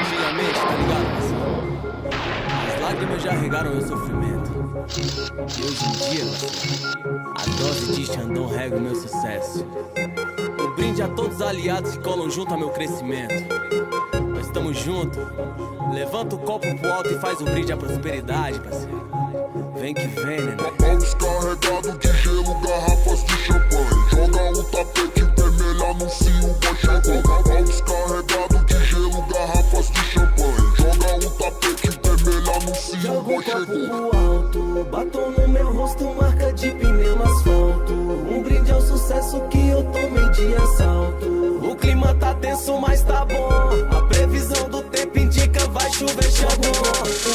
Antigamente, tá ligado, parceiro? As lágrimas já regaram meu sofrimento. E hoje em dia, parceiro, a dose de Xandão rega o meu sucesso. Um brinde a todos os aliados que colam junto ao meu crescimento. Nós estamos juntos. Levanta o copo pro alto e faz um brinde à prosperidade, parceiro. Vem que vem, né? Paus carregados de gelo, garrafas de champanhe. Joga o tapete vermelho, anuncia o boy chegou. Paus carregados de gelo, garrafas de champanhe. Joga o tapete vermelho, anuncia o boy chegou. Joga o copo pro alto, batom no meu rosto, marca de pneu no asfalto. Um brinde ao sucesso que eu tomei de assalto. O clima tá tenso, mas tá bom. A previsão do tempo indica vai chover Xandão.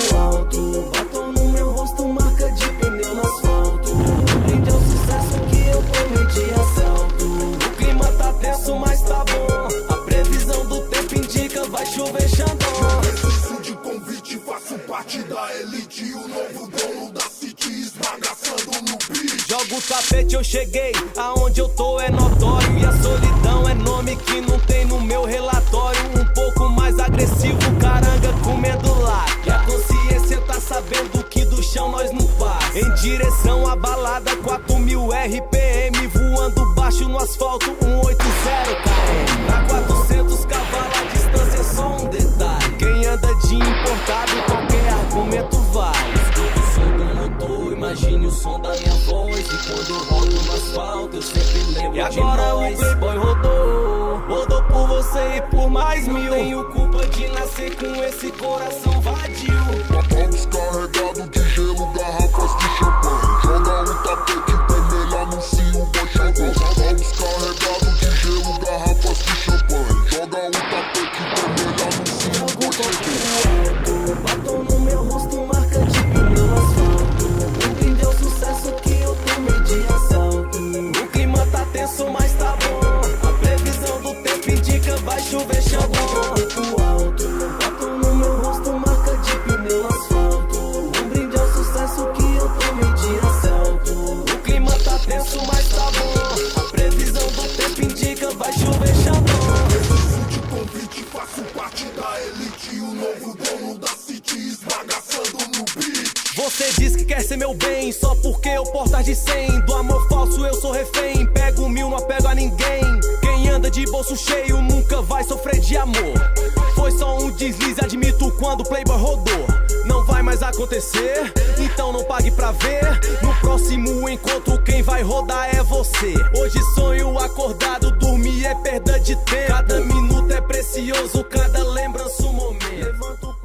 Pro alto, batom no meu rosto, marca de pneu no asfalto. Um brinde ao sucesso que eu tomei de assalto. O clima tá tenso, mas tá bom. A previsão do tempo indica vai chover Xandão. Preciso de convite, faço parte da elite. O novo dono da City esbagaçando no beat. Joga o tapete, eu cheguei, aonde eu tô é notório. E a solidão é nome que não tem no meu relatório. Um pouco mais agressivo, caranga comendo lá. E a consciência tá sabendo que do chão nós não passa. Em direção à balada, 4.000 RPM. Voando baixo no asfalto, 180 km. Na 400 cavalos a distância é só um detalhe. Quem anda de importado, qualquer argumento vale. Escuta o som do motor, imagine o som da minha voz. E quando eu rodo no asfalto, eu sempre lembro E de agora nós. o Playboy rodou, rodou por você e por mais mil. Não tenho culpa de nascer com esse coração vadio. Paus carregados de gelo, garrafas de champanhe. Joga o tapete vermelho, anuncia o boy chegou. Paus carregados de gelo, garrafas de champanhe. Joga o tapete vermelho, anuncia o boy chegou. Batom no meu rosto, marca de pneu no asfalto. Um brinde ao sucesso que eu tomei de assalto. O clima tá tenso, mas tá bom. A previsão do tempo indica vai chover Xandão. Pro alto, batom no meu rosto, marca de pneu no asfalto. Um brinde ao sucesso que eu tomei de assalto. O clima tá tenso, mas tá bom. A previsão do tempo indica vai chover Xandão. Preciso de convite, faço parte da elite. O novo dono da City esbagaçando no beat. Você diz que quer ser meu bem, só porque eu portas de 100. Do amor falso eu sou refém, pego 1000, não apego a ninguém. Quem anda de bolso cheio nunca vai sofrer de amor. Foi só um deslize, admito quando o Playboy rodou. Não vai mais acontecer, então não pague pra ver. No próximo encontro quem vai rodar é você. Hoje sonho acordado, dormir é perda de tempo. Cada minuto é precioso, cada lembrança um momento. Levanto